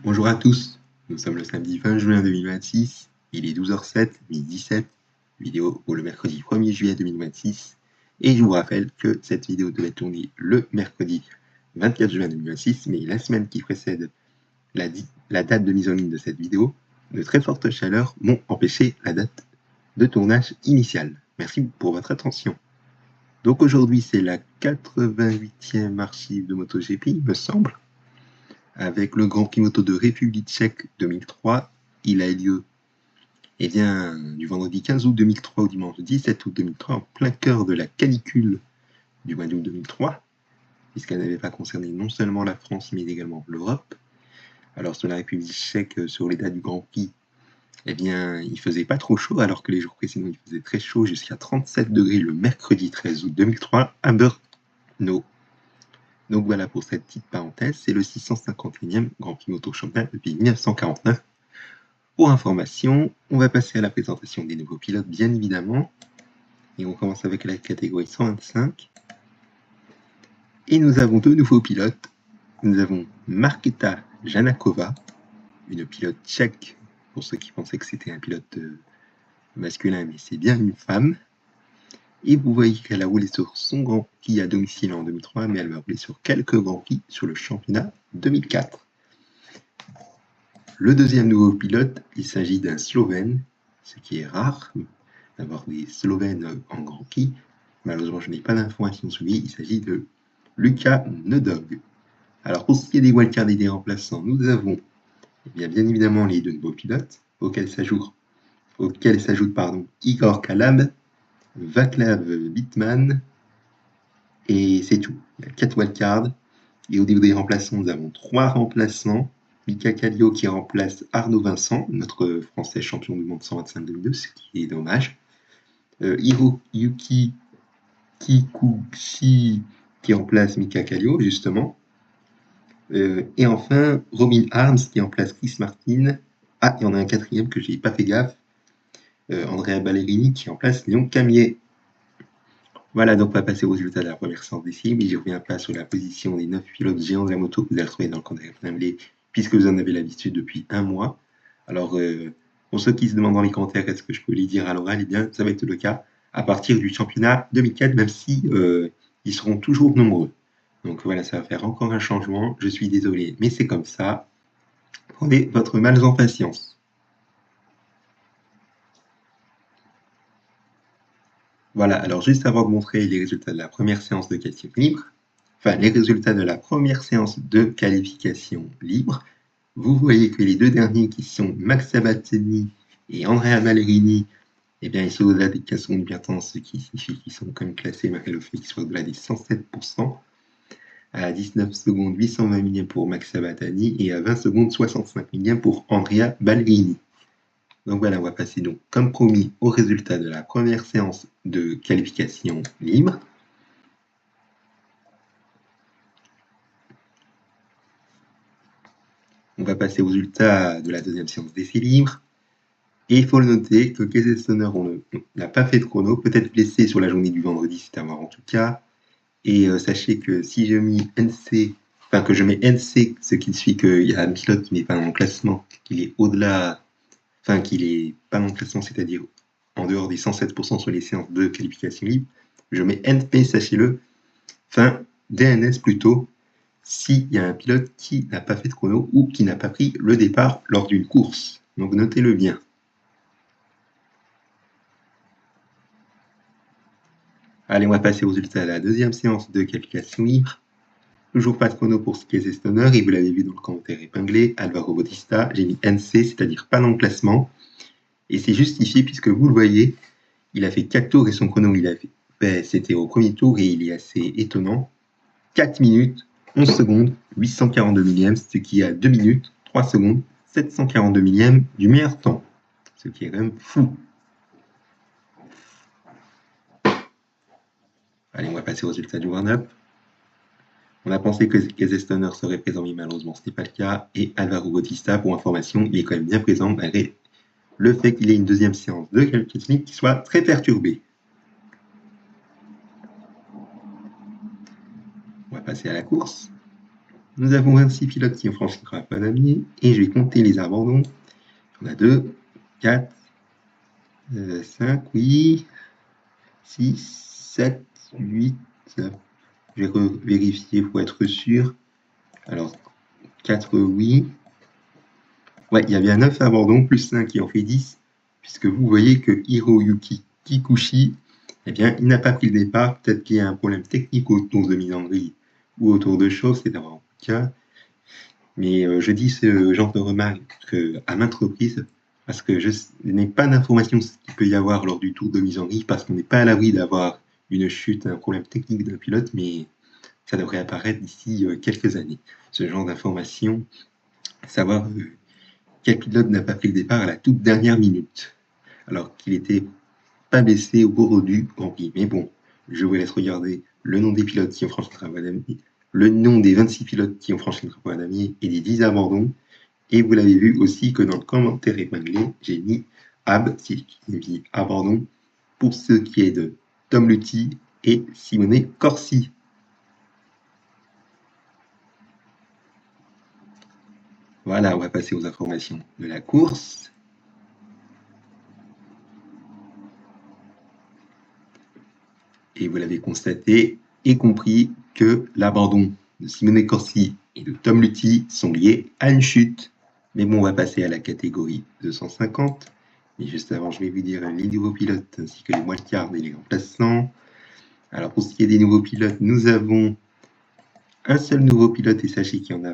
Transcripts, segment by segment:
Bonjour à tous, nous sommes le samedi 20 juin 2026, il est 12h07, midi 17, vidéo pour le mercredi 1er juillet 2026, et je vous rappelle que cette vidéo devait tourner le mercredi 24 juin 2026, mais la semaine qui précède la date de mise en ligne de cette vidéo, de très fortes chaleurs m'ont empêché la date de tournage initiale. Merci pour votre attention. Donc aujourd'hui c'est la 88e archive de MotoGP, il me semble. Avec le Grand Prix Moto de République tchèque 2003, il a eu lieu du vendredi 15 août 2003 au dimanche 17 août 2003, en plein cœur de la canicule du mois d'août 2003, puisqu'elle n'avait pas concerné non seulement la France, mais également l'Europe. Alors sur la République tchèque, sur les dates du Grand Prix, il faisait pas trop chaud, alors que les jours précédents, il faisait très chaud, jusqu'à 37 degrés le mercredi 13 août 2003 à Brno. Donc voilà pour cette petite parenthèse, c'est le 651e Grand Prix Moto Championnat depuis 1949. Pour information, on va passer à la présentation des nouveaux pilotes, bien évidemment. Et on commence avec la catégorie 125. Et nous avons deux nouveaux pilotes. Nous avons Markéta Janakova, une pilote tchèque, pour ceux qui pensaient que c'était un pilote masculin, mais c'est bien une femme. Et vous voyez qu'elle a roulé sur son Grand Prix à domicile en 2003, mais elle va rouler sur quelques Grands Prix sur le championnat 2004. Le deuxième nouveau pilote, il s'agit d'un Slovène, ce qui est rare d'avoir des Slovènes en Grand Prix. Malheureusement, je n'ai pas d'informations sur lui. Il s'agit de Luka Nedog. Alors, pour ce qui est des wildcards et des remplaçants, nous avons bien évidemment les deux nouveaux pilotes, auxquels s'ajoute Igor Kalab, Vaclav Wittmann, et c'est tout. Il y a 4 wildcards. Et au niveau des remplaçants, nous avons 3 remplaçants. Mika Kallio qui remplace Arnaud Vincent, notre Français champion du monde 125-2002, ce qui est dommage. Hiroyuki Kikuchi qui remplace Mika Kallio, justement. Et enfin, Robin Arms qui remplace Chris Martin. Ah, il y en a un quatrième que je n'ai pas fait gaffe. Andrea Ballerini qui remplace Léon Camier. Voilà, donc on va passer au résultat de la première séance d'essai, mais je ne reviens pas sur la position des 9 pilotes géants de la moto que vous allez retrouver dans le calendrier épinglé, puisque vous en avez l'habitude depuis un mois. Alors, pour ceux qui se demandent dans les commentaires est-ce que je peux les dire à l'oral, eh bien, ça va être le cas à partir du championnat 2004, même si ils seront toujours nombreux. Donc voilà, ça va faire encore un changement. Je suis désolé, mais c'est comme ça. Prenez votre mal en patience. Voilà, alors juste avant de montrer les résultats de la première séance de qualification libre, les résultats de la première séance de qualification libre, vous voyez que les deux derniers qui sont Max Sabatini et Andrea Ballerini, eh bien, ils sont au-delà des 15 secondes bien temps, ce qui signifie qu'ils sont quand même classés malgré le fait qu'ils soient au-delà des 107%, à 19 secondes 820 millièmes pour Max Sabatini et à 20 secondes 65 millièmes pour Andrea Ballerini. Donc voilà, on va passer donc, comme promis, au résultat de la première séance de qualification libre. On va passer au résultat de la deuxième séance d'essai libre. Et il faut le noter que Casey Stoner n'a pas fait de chrono, peut-être blessé sur la journée du vendredi, c'est à voir en tout cas. Et sachez que si je mets NC, que je mets NC, ce qui suit qu'il y a un pilote qui n'est pas dans le classement, qu'il est au-delà, qu'il est pas dans le classement, c'est-à-dire en dehors des 107% sur les séances de qualification libre, je mets NP, sachez-le, DNS plutôt, s'il y a un pilote qui n'a pas fait de chrono ou qui n'a pas pris le départ lors d'une course. Donc notez-le bien. Allez, on va passer aux résultats de la deuxième séance de qualification libre. Toujours pas de chrono pour Casey Stoner, et vous l'avez vu dans le commentaire épinglé, Alvaro Bautista, j'ai mis NC, c'est-à-dire pas dans le classement. Et c'est justifié puisque vous le voyez, il a fait 4 tours et son chrono, c'était au premier tour et il est assez étonnant. 4 minutes, 11 secondes, 842 millièmes, ce qui est à 2 minutes, 3 secondes, 742 millièmes du meilleur temps. Ce qui est quand même fou. Allez, on va passer au résultat du run-up. On a pensé que Casey Stoner serait présent, mais malheureusement ce n'est pas le cas. Et Alvaro Bautista, pour information, il est quand même bien présent, malgré le fait qu'il ait une deuxième séance de qualification qui soit très perturbée. On va passer à la course. Nous avons 26 pilotes qui ont franchi le Grand Damier, et je vais compter les abandons. On a 2, 4, 5, oui, 6, 7, 8, 9. Je vais vérifier pour être sûr. Alors, 4, oui. Ouais, il y a bien 9 abandons, plus 5 qui en fait 10, puisque vous voyez que Hiroyuki Kikuchi, eh bien, il n'a pas pris le départ. Peut-être qu'il y a un problème technique autour de mise en grille ou autour de choses, c'est d'avoir un cas. Mais je dis ce genre de remarque à maintes reprises, parce que je n'ai pas d'informations sur ce qu'il peut y avoir lors du tour de mise en grille, parce qu'on n'est pas à l'abri d'avoir une chute, un problème technique d'un pilote, mais ça devrait apparaître d'ici quelques années. Ce genre d'informations, savoir quel pilote n'a pas pris le départ à la toute dernière minute, alors qu'il était pas baissé au cours du Grand Prix. Mais bon, je vous laisse regarder le nom des pilotes qui ont franchi le Drapeau Damier, le nom des 26 pilotes qui ont franchi le Drapeau Damier et des 10 abandons. Et vous l'avez vu aussi que dans le commentaire épinglé, j'ai mis abandon pour ce qui est de Tom Luthi et Simone Corsi. Voilà, on va passer aux informations de la course. Et vous l'avez constaté et compris que l'abandon de Simone Corsi et de Tom Luthi sont liés à une chute. Mais bon, on va passer à la catégorie 250. Et juste avant, je vais vous dire les nouveaux pilotes ainsi que les wildcards et les remplaçants. Alors pour ce qui est des nouveaux pilotes, nous avons un seul nouveau pilote et sachez qu'il y en a,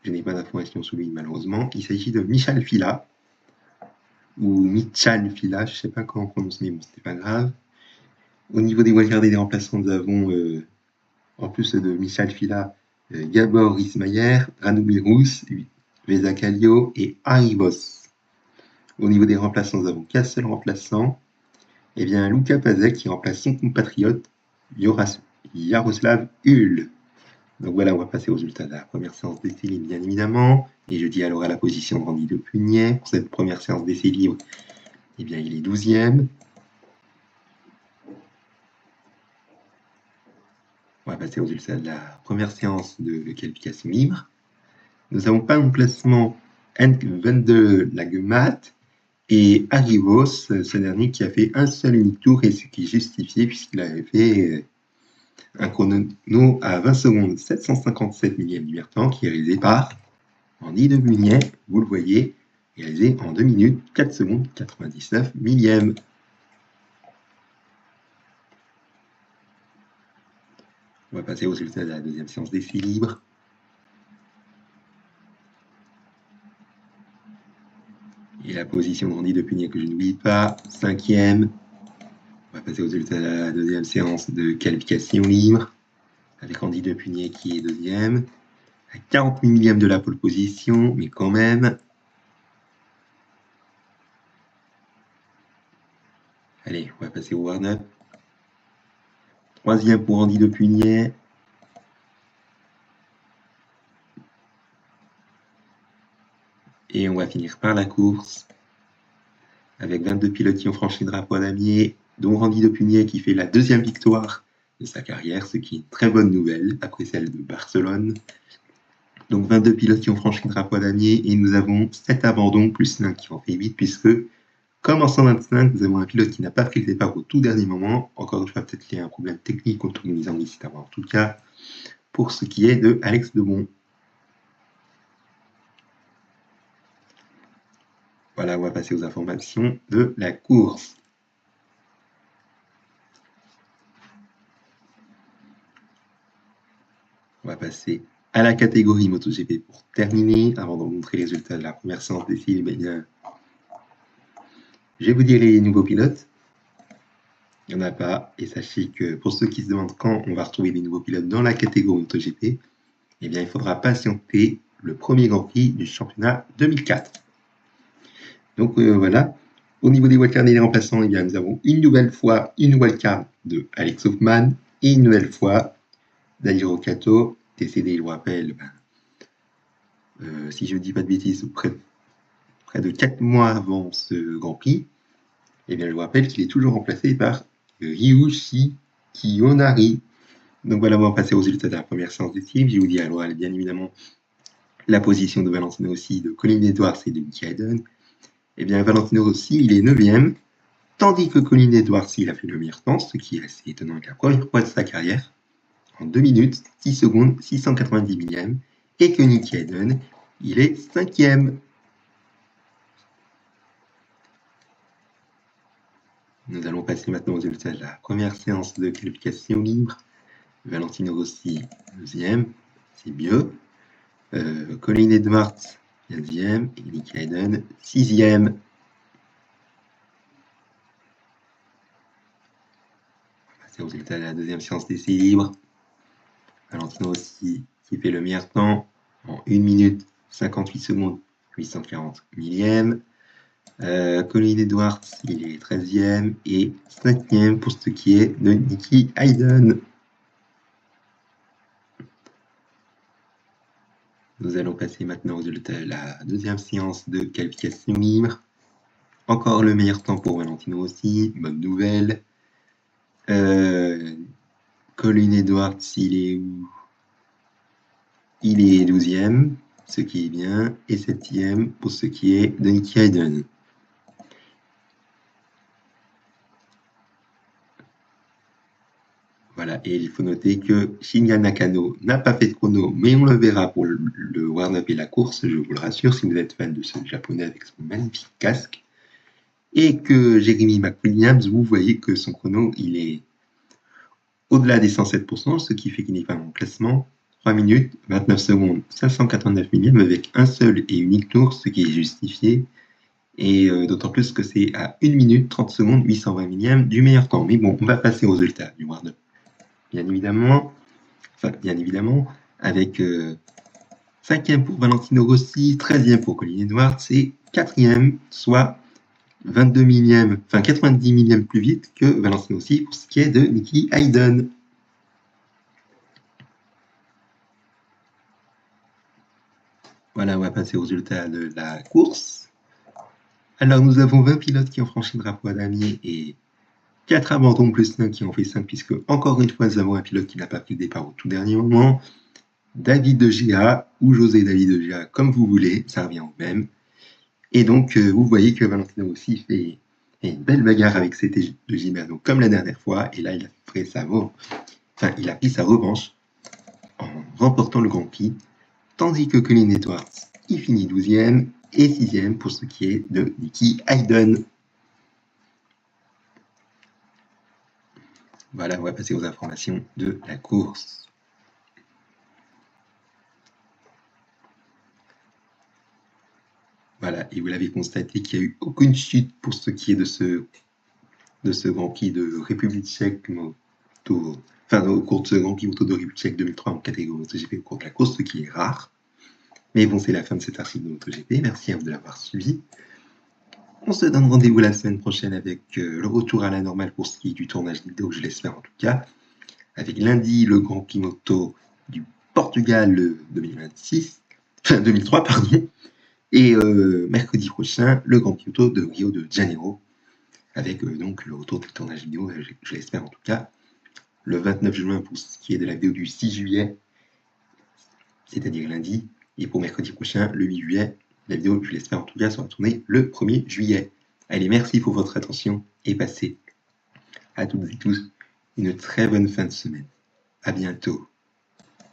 je n'ai pas d'informations sur lui malheureusement. Il s'agit de Michal Fila ou Michal Fila, je ne sais pas comment on prononce, mais bon, c'était pas grave. Au niveau des wildcards et des remplaçants, nous avons en plus de Michal Fila, Gabor Ismayer, Radomir Rous, Vesa Kallio et Harry Voss. Au niveau des remplaçants, nous avons qu'un seul remplaçant, et bien Luka Pazek qui remplace son compatriote Yaroslav Hul. Donc voilà, on va passer aux résultats de la première séance d'essai libre, bien évidemment. Et je dis alors à la position de Randy Depugnet. Pour cette première séance d'essai libre, eh bien, il est 12e. On va passer aux résultats de la première séance de qualification libre. Nous n'avons pas en classement Henk van de Lagemat et Arrivos, ce dernier qui a fait un seul unique tour et ce qui est justifié puisqu'il avait fait un chrono à 20 secondes 757 millième du temps qui est réalisé par Randy Depugnet, vous le voyez, réalisé en 2 minutes 4 secondes 99 millièmes. On va passer aux résultats de la deuxième séance d'essai libre. Et la position de Randy Depugnet que je n'oublie pas, 5e. On va passer aux résultats de la deuxième séance de qualification libre, avec Randy Depugnet qui est 2e, à 40 millièmes de la pole position, mais quand même. Allez, on va passer au warm-up. 3e pour Randy Depugnet. Et on va finir par la course, avec 22 pilotes qui ont franchi le Drapeau Damier, dont Randy Depugnet qui fait la deuxième victoire de sa carrière, ce qui est une très bonne nouvelle après celle de Barcelone. Donc 22 pilotes qui ont franchi le Drapeau Damier et nous avons 7 abandons plus 1 qui en fait 8 puisque comme en 125, nous avons un pilote qui n'a pas pris le départ au tout dernier moment. Encore une fois, peut-être qu'il y a un problème technique autour de mise en liste avant. En tout cas, pour ce qui est de Alex Debon. Voilà, on va passer aux informations de la course. On va passer à la catégorie MotoGP pour terminer. Avant de vous montrer les résultats de la première séance d'essai, je vais vous dire les nouveaux pilotes. Il n'y en a pas. Et sachez que pour ceux qui se demandent quand on va retrouver les nouveaux pilotes dans la catégorie MotoGP, eh bien, il faudra patienter le premier Grand Prix du championnat 2004. Donc voilà. Au niveau des wildcards et des remplaçants, eh bien, nous avons une nouvelle fois une wildcard de Alex Hoffman et une nouvelle fois Daijiro Kato, décédé, je vous rappelle, si je ne dis pas de bêtises, près de 4 mois avant ce Grand Prix. Eh bien, je vous rappelle qu'il est toujours remplacé par Ryushi Kiyonari. Donc voilà, on va passer aux résultats de la première séance d'équipe. Je vous dis à l'oral, bien évidemment, la position de Valentino Rossi, de Colin Edwards et de Nicky Hayden. Eh bien, Valentino Rossi, il est 9e, tandis que Colin Edwards, il a fait le meilleur temps, ce qui est assez étonnant avec la première fois de sa carrière, en 2 minutes, 10 secondes, 690 millièmes, et que Nicky Hayden, il est 5e. Nous allons passer maintenant aux résultats de la première séance de qualification libre. Valentino Rossi, 2e, c'est mieux. Colin Edwards, 15e, et Nicky Hayden, 6e. Passer aux résultats de la deuxième séance d'essai libre. Valentino Rossi qui fait le meilleur temps en 1 minute 58 secondes 840 millièmes. Colin Edwards, il est 13e et 5e pour ce qui est de Nicky Hayden. Nous allons passer maintenant aux résultats de la deuxième séance de qualification libre. Encore le meilleur temps pour Valentino Rossi, bonne nouvelle. Colin Edwards, il est où? Il est 12e, ce qui est bien, et 7e pour ce qui est de Nicky Hayden. Voilà, et il faut noter que Shinya Nakano n'a pas fait de chrono, mais on le verra pour le warm-up et la course, je vous le rassure, si vous êtes fan de ce japonais avec son magnifique casque. Et que Jeremy McWilliams, vous voyez que son chrono, il est au-delà des 107%, ce qui fait qu'il n'est pas en classement. 3 minutes, 29 secondes, 589 millièmes avec un seul et unique tour, ce qui est justifié. Et d'autant plus que c'est à 1 minute 30 secondes, 820 millièmes du meilleur temps. Mais bon, on va passer aux résultats du warm-up. Bien évidemment, avec 5e pour Valentino Rossi, 13e pour Colin Edwards et 4e, soit 22 millièmes, 90 millièmes plus vite que Valentino Rossi pour ce qui est de Nicky Hayden. Voilà, on va passer aux résultats de la course. Alors, nous avons 20 pilotes qui ont franchi le drapeau à damier et 4 abandons plus 1 qui ont fait 5, puisque, encore une fois, nous avons un pilote qui n'a pas pris le départ au tout dernier moment. David de Gea ou José David de Gea, comme vous voulez, ça revient au même. Et donc, vous voyez que Valentino Rossi fait une belle bagarre avec CT de Gilberto, comme la dernière fois, et là, il a pris sa revanche en remportant le Grand Prix, tandis que Colin Edwards, il finit 12e et 6e pour ce qui est de Nicky Hayden. Voilà, on va passer aux informations de la course. Voilà, et vous l'avez constaté qu'il n'y a eu aucune chute pour ce qui est de ce Grand Prix de République tchèque moto, au cours de ce Grand Prix moto de République tchèque 2003 en catégorie MotoGP au cours de la course, ce qui est rare. Mais bon, c'est la fin de cet article de MotoGP. Merci à vous de l'avoir suivi. On se donne rendez-vous la semaine prochaine avec le retour à la normale pour ce qui est du tournage vidéo, je l'espère en tout cas. Avec lundi, le Grand Prix moto du Portugal 2003, pardon. Et mercredi prochain, le Grand Prix moto de Rio de Janeiro. Avec donc le retour du tournage vidéo, je l'espère en tout cas. Le 29 juin pour ce qui est de la vidéo du 6 juillet, c'est-à-dire lundi. Et pour mercredi prochain, le 8 juillet, la vidéo, je l'espère en tout cas, sera tournée le 1er juillet. Allez, merci pour votre attention et passez à toutes et tous une très bonne fin de semaine. À bientôt.